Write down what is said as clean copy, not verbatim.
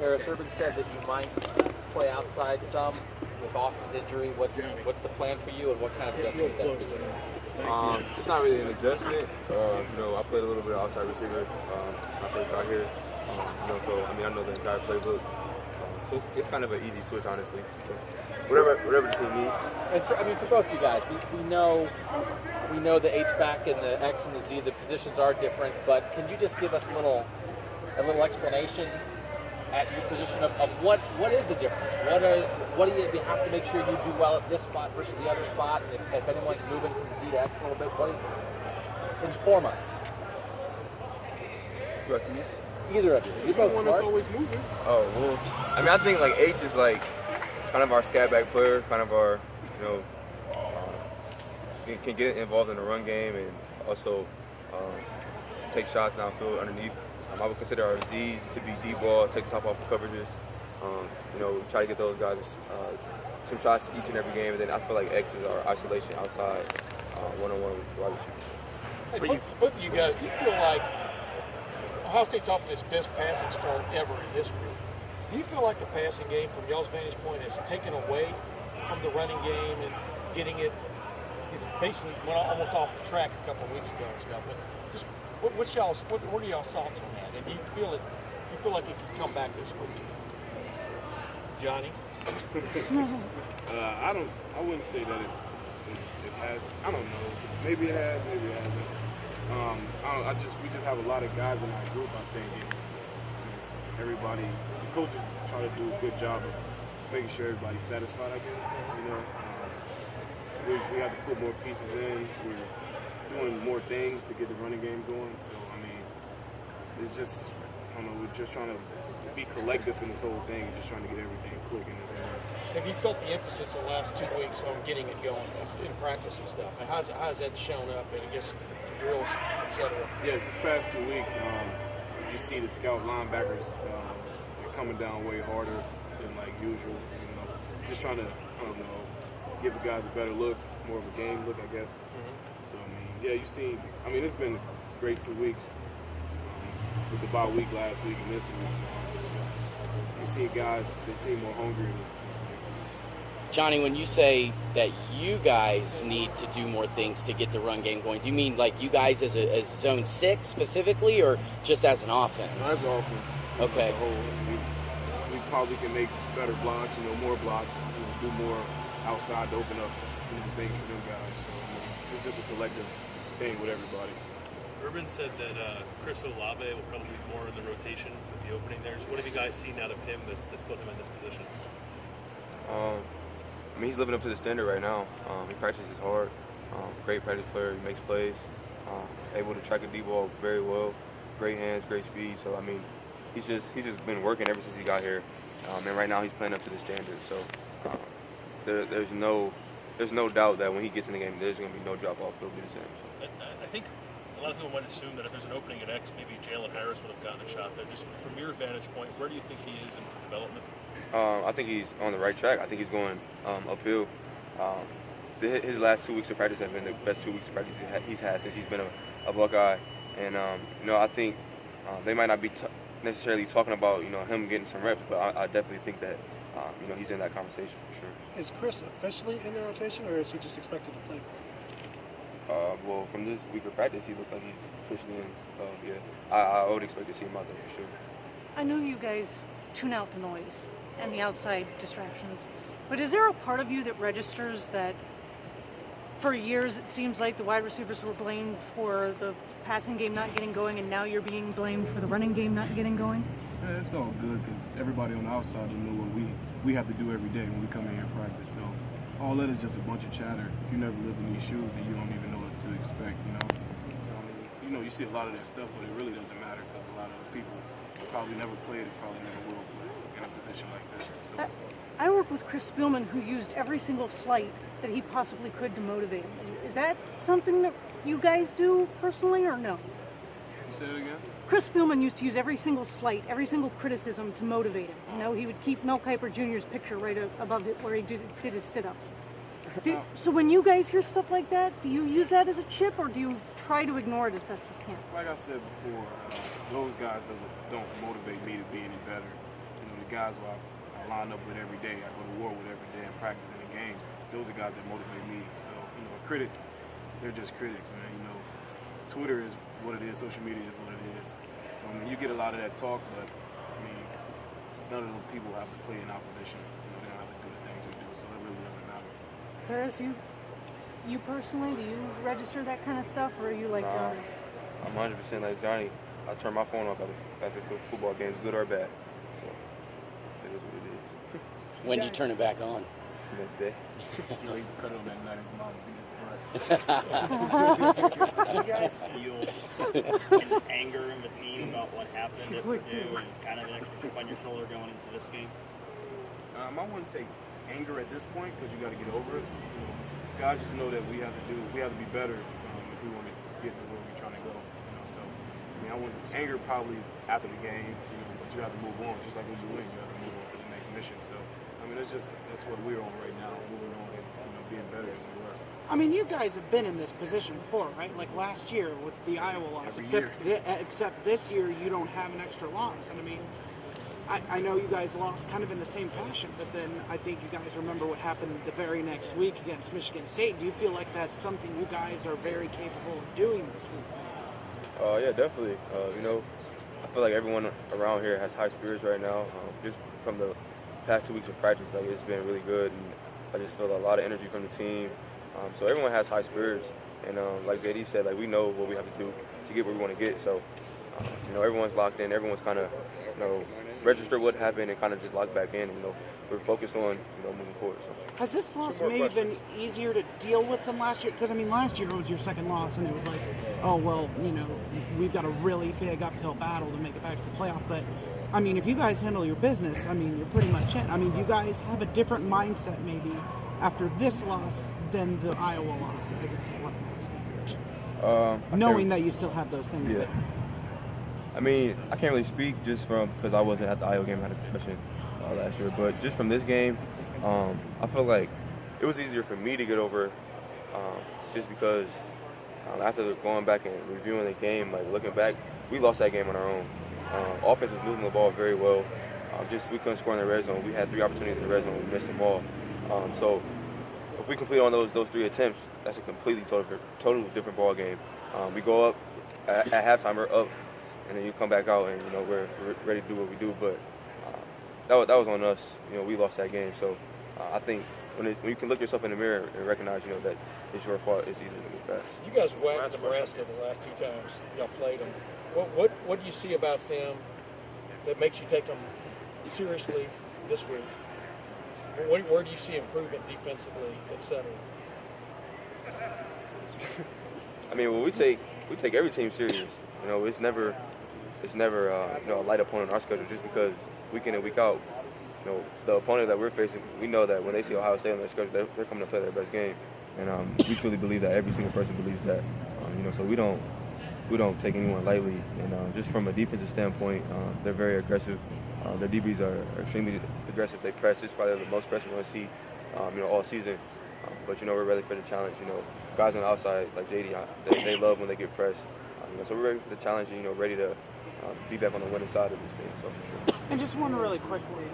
Parris, Urban said that you might play outside some with Austin's injury. What's the plan for you, and what kind of adjustment is that for you? It's not really an adjustment. I played a little bit of outside receiver when I first got here. So I know the entire playbook. So it's kind of an easy switch, honestly. So whatever the team needs. And for both of you guys, we know the H back and the X and the Z. The positions are different, but can you just give us a little explanation at your position of what is the difference? What do you have to make sure you do well at this spot versus the other spot? And if anyone's moving from Z to X a little bit, inform us. You asking me? Either of you. You're both one that's always moving. Oh, well, I think like H is like kind of our scat back player, kind of our, can get involved in the run game and also take shots downfield underneath. I would consider our Z's to be deep ball, take the top off the coverages. Try to get those guys some shots each and every game, and then I feel like X is our isolation outside, one-on-one with wide receivers. Hey, both of you guys, do you feel like Ohio State's off its best passing start ever in history? Do you feel like the passing game, from y'all's vantage point, is taken away from the running game and getting it basically went almost off the track a couple of weeks ago and stuff? But just what are y'all's thoughts on that? And do you feel like it can come back this week? Johnny? I wouldn't say that it has. I don't know. Maybe it has, maybe it hasn't. We just have a lot of guys in our group, I think. Everybody, the coaches try to do a good job of making sure everybody's satisfied, I guess. We have to put more pieces in. We're doing more things to get the running game going. So, it's just, we're just trying to be collective in this whole thing and just trying to get everything quick in this area. Have you felt the emphasis the last 2 weeks on getting it going in practice and stuff? And how's that shown up in, I guess, drills, et cetera? Yes, this past 2 weeks, you see the scout linebackers they're coming down way harder than like usual. Just trying to, give the guys a better look, more of a game look, I guess. Mm-hmm. So, you see, it's been a great 2 weeks with the bye week last week and this week. You see guys, they seem more hungry. Johnny, when you say that you guys need to do more things to get the run game going, do you mean like you guys as Zone 6 specifically, or just as an offense? No, as an offense. Okay. As a whole, we probably can make better blocks, more blocks, do more outside to open up things for them guys. So it's just a collective thing with everybody. Urban said that Chris Olave will probably be more in the rotation with the opening there. So what have you guys seen out of him that's put him in this position? He's living up to the standard right now. He practices hard. Great practice player. He makes plays. Able to track a deep ball very well. Great hands, great speed. So he's just been working ever since he got here. And right now he's playing up to the standard. So there's no doubt that when he gets in the game, there's going to be no drop off. It'll be the same. So. I think a lot of people might assume that if there's an opening at X, maybe Jalen Harris would have gotten a shot there. Just from your vantage point, where do you think he is in his development? I think he's on the right track. I think he's going uphill. His last 2 weeks of practice have been the best 2 weeks of practice he's had since he's been a Buckeye. And, I think they might not be necessarily talking about, him getting some reps, but I definitely think that, he's in that conversation for sure. Is Chris officially in the rotation, or is he just expected to play? Well, from this week of practice, he looks like he's officially in. So, yeah, I would expect to see him out there for sure. I know you guys tune out the noise and the outside distractions, but is there a part of you that registers that for years it seems like the wide receivers were blamed for the passing game not getting going, and now you're being blamed for the running game not getting going? Yeah, it's all good because everybody on the outside will know what we have to do every day when we come in here and practice. So all that is just a bunch of chatter. If you never lived in these shoes, then you don't even know what to expect, So, you see a lot of that stuff, but it really doesn't matter because a lot of those people probably never played and probably never will play in a position like this. So. I work with Chris Spielman, who used every single slight that he possibly could to motivate him. Is that something that you guys do personally, or no? You say it again? Chris Spielman used to use every single slight, every single criticism to motivate him. He would keep Mel Kiper Jr.'s picture right above it where he did his sit-ups. So when you guys hear stuff like that, do you use that as a chip, or do you try to ignore it as best as you can? Like I said before, those guys don't motivate me to be any better. guys who I line up with every day, I go to war with every day and practice in the games, those are guys that motivate me. So, a critic, they're just critics, man. Twitter is what it is, social media is what it is. So, you get a lot of that talk, but, none of those people have to play in opposition. They don't have to do the things we do, so it really doesn't matter. Parris, you personally, do you register that kind of stuff, or are you like Johnny? I'm 100% like Johnny. I turn my phone off after football games, good or bad. So, it is what it is. When do you turn it back on? Next day. He cut it on that night his mom beat his butt. Do you guys feel an anger in the team about what happened at Purdue and kind of an extra chip on your shoulder going into this game? I wouldn't say anger at this point because you got to get over it. Guys just know that we have to be better if we want to get to where we're trying to go. So I wouldn't anger probably after the game, but you have to move on. Just like when you win, you have to move on to the next mission. So that's what we're on right now, moving on against being better than we were. You guys have been in this position before, right? Like last year with the Iowa loss, except this year you don't have an extra loss. And I know you guys lost kind of in the same fashion, but then I think you guys remember what happened the very next week against Michigan State. Do you feel like that's something you guys are very capable of doing this week? Yeah, definitely. I feel like everyone around here has high spirits right now. Just from the past 2 weeks of practice, it's been really good, and I just feel a lot of energy from the team. So everyone has high spirits, and like JD said, we know what we have to do to get where we want to get. So, everyone's locked in. Everyone's kind of, registered what happened and kind of just locked back in. We're focused on, moving forward. So. Has this loss maybe been easier to deal with than last year? Because last year it was your second loss, and it was like, oh well, we've got a really big uphill battle to make it back to the playoff. But if you guys handle your business, you're pretty much in. Do you guys have a different mindset maybe after this loss than the Iowa loss? I guess is what I'm asking. Knowing that you still have those things. Yeah. I can't really speak just because I wasn't at the Iowa game. I had a concussion last year, but just from this game, I feel like it was easier for me to get over, just because after going back and reviewing the game, looking back, we lost that game on our own. Offense was moving the ball very well. We couldn't score in the red zone. We had 3 opportunities in the red zone. We missed them all. So if we complete on those 3 attempts, that's a completely totally different ball game. We go up at halftime, we're up, and then you come back out and we're ready to do what we do. But that was on us. We lost that game. So I think when you can look yourself in the mirror and recognize that it's your fault, it's easier to get past. You guys whacked Nebraska the last 2 times y'all played them. What do you see about them that makes you take them seriously this week? Where do you see improvement defensively, etc.? We take every team serious. It's never a light opponent on our schedule just because week in and week out. The opponent that we're facing, we know that when they see Ohio State on their schedule, they're coming to play their best game, and we truly believe that. Every single person believes that. So we don't take anyone lightly, and just from a defensive standpoint, they're very aggressive. Their DBs are extremely aggressive. They press. It's probably the most pressure we're going to see, all season. But we're ready for the challenge. Guys on the outside like JD, they love when they get pressed. So we're ready for the challenge, and ready to be back on the winning side of this thing. So for sure. And just one really quickly.